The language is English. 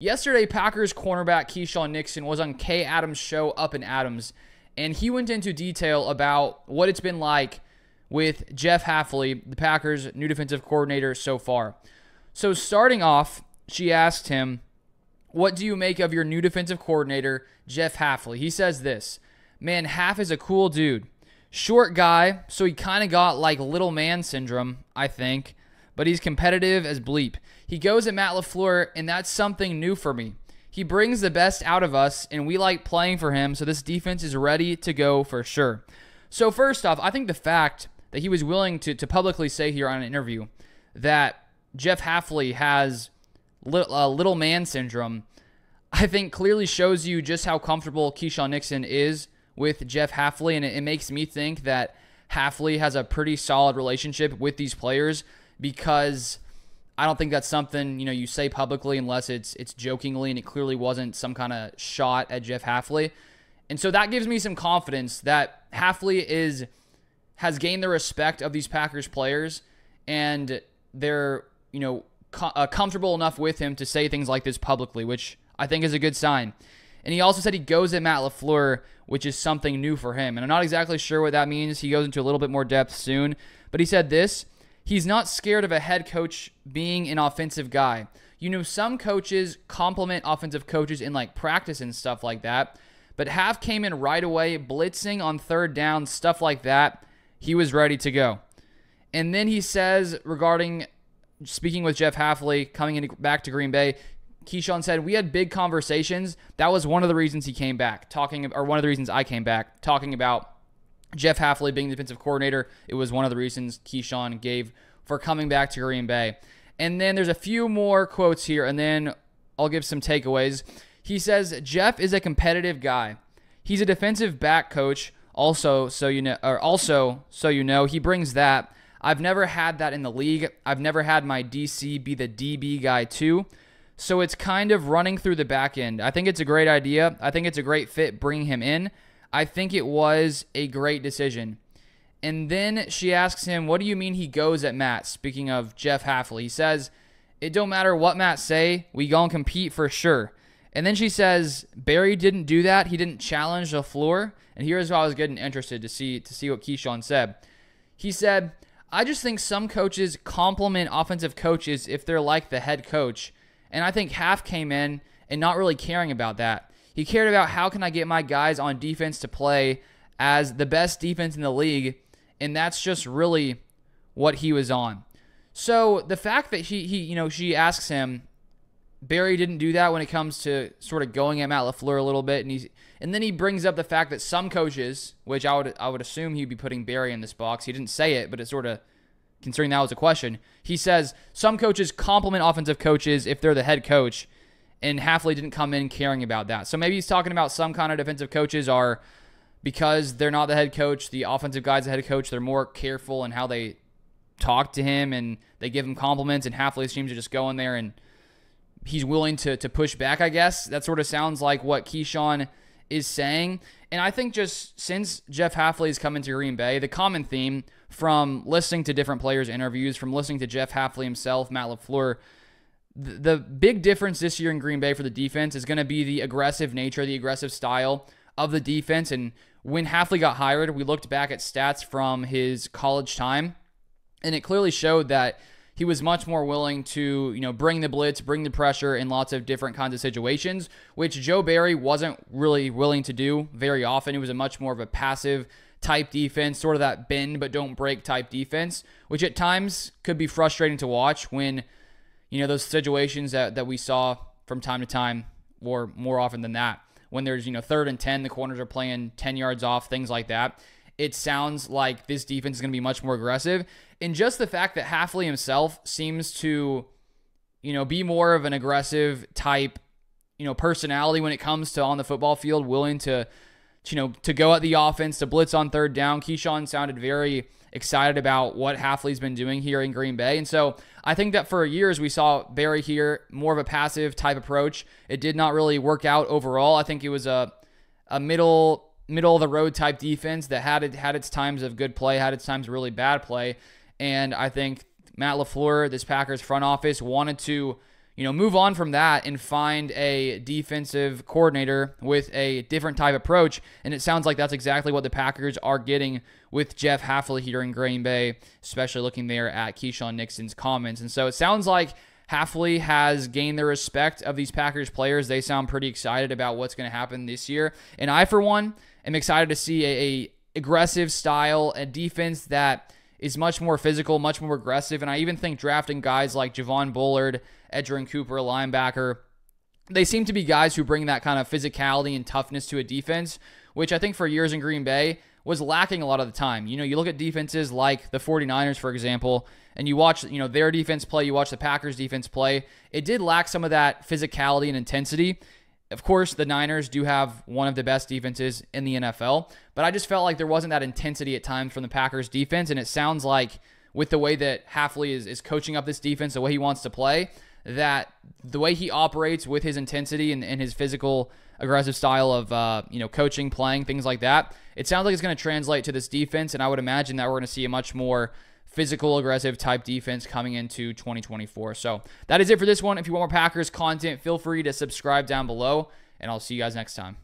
Yesterday, Packers cornerback Keisean Nixon was on Kay Adams' show Up and Adams, and he went into detail about what it's been like with Jeff Hafley, the Packers' new defensive coordinator so far. So starting off, she asked him, "What do you make of your new defensive coordinator, Jeff Hafley?" He says this, "Man, Haf is a cool dude. Short guy, so he kind of got like little man syndrome, I think, but he's competitive as bleep. He goes at Matt LaFleur, and that's something new for me. He brings the best out of us, and we like playing for him, so this defense is ready to go for sure." So first off, I think the fact that he was willing to publicly say here on an interview that Jeff Hafley has little man syndrome, I think clearly shows you just how comfortable Keisean Nixon is with Jeff Hafley, and it makes me think that Hafley has a pretty solid relationship with these players, because I don't think that's something you say publicly unless it's jokingly, and it clearly wasn't some kind of shot at Jeff Hafley. And so that gives me some confidence that Hafley has gained the respect of these Packers players, and they're comfortable enough with him to say things like this publicly, which I think is a good sign. And he also said he goes at Matt LaFleur, which is something new for him. And I'm not exactly sure what that means. He goes into a little bit more depth soon. But he said this: "He's not scared of a head coach being an offensive guy. Some coaches compliment offensive coaches in like practice and stuff like that. But Haf came in right away, blitzing on third down, stuff like that. He was ready to go." And then he says, regarding speaking with Jeff Hafley coming back to Green Bay, Keisean said, "We had big conversations. That was one of the reasons he came back, one of the reasons I came back, talking about Jeff Hafley being the defensive coordinator. It was one of the reasons Keisean gave for coming back to Green Bay." And then there's a few more quotes here, and then I'll give some takeaways. He says, "Jeff is a competitive guy. He's a defensive back coach. Also, so you know, he brings that. I've never had that in the league. I've never had my DC be the DB guy too. So it's kind of running through the back end. I think it's a great idea. I think it's a great fit bringing him in. I think it was a great decision." And then she asks him, "What do you mean he goes at Matt?" Speaking of Jeff Hafley, he says, "It don't matter what Matt say. We gonna compete for sure." And then she says, "Barry didn't do that. He didn't challenge LaFleur." And here's why I was getting interested to see what Keisean said. He said, "I just think some coaches compliment offensive coaches if they're like the head coach. And I think Haf came in and not really caring about that. He cared about how can I get my guys on defense to play as the best defense in the league, and that's just really what he was on." So the fact that she asks him, Barry didn't do that when it comes to sort of going at Matt LaFleur a little bit, and then he brings up the fact that some coaches, which I would assume he'd be putting Barry in this box. He didn't say it, but it's sort of, considering that was a question, he says some coaches compliment offensive coaches if they're the head coach, and Hafley didn't come in caring about that. So maybe he's talking about some kind of defensive coaches are, because they're not the head coach, the offensive guy's the head coach, they're more careful in how they talk to him and they give him compliments, and Hafley seems to just go in there and he's willing to push back, I guess. That sort of sounds like what Keisean is saying. And I think just since Jeff Hafley has come into Green Bay, the common theme from listening to different players' interviews, from listening to Jeff Hafley himself, Matt LaFleur, the big difference this year in Green Bay for the defense is going to be the aggressive nature, the aggressive style of the defense. And when Hafley got hired, we looked back at stats from his college time, and it clearly showed that he was much more willing to, bring the blitz, bring the pressure in lots of different kinds of situations, which Joe Barry wasn't really willing to do very often. It was a much more of a passive type defense, sort of that bend but don't break type defense, which at times could be frustrating to watch when, those situations that we saw from time to time, or more often than that, when there's, 3rd and 10, the corners are playing 10 yards off, things like that. It sounds like this defense is going to be much more aggressive. And just the fact that Hafley himself seems to, be more of an aggressive type, personality when it comes to on the football field, willing to go at the offense, to blitz on third down. Keisean sounded very excited about what Hafley's been doing here in Green Bay. And so I think that for years we saw Barry here, more of a passive type approach. It did not really work out overall. I think it was a middle of the road type defense that had its times of good play, had its times of really bad play. And I think Matt LaFleur, this Packers front office, wanted to, move on from that and find a defensive coordinator with a different type approach. And it sounds like that's exactly what the Packers are getting with Jeff Hafley here in Green Bay, especially looking there at Keisean Nixon's comments. And so it sounds like Hafley has gained the respect of these Packers players. They sound pretty excited about what's going to happen this year. And I, for one, am excited to see a aggressive style, a defense that is much more physical, much more aggressive. And I even think drafting guys like Javon Bullard, Edgerrin Cooper, linebacker, they seem to be guys who bring that kind of physicality and toughness to a defense, which I think for years in Green Bay was lacking a lot of the time. You look at defenses like the 49ers, for example, and you watch, their defense play, you watch the Packers defense play. It did lack some of that physicality and intensity. Of course, the Niners do have one of the best defenses in the NFL, but I just felt like there wasn't that intensity at times from the Packers defense, and it sounds like with the way that Hafley is coaching up this defense, the way he wants to play, that the way he operates with his intensity and his physical, aggressive style of coaching, playing, things like that, it sounds like it's going to translate to this defense, and I would imagine that we're going to see a much more physical, aggressive type defense coming into 2024. So that is it for this one. If you want more Packers content, feel free to subscribe down below, and I'll see you guys next time.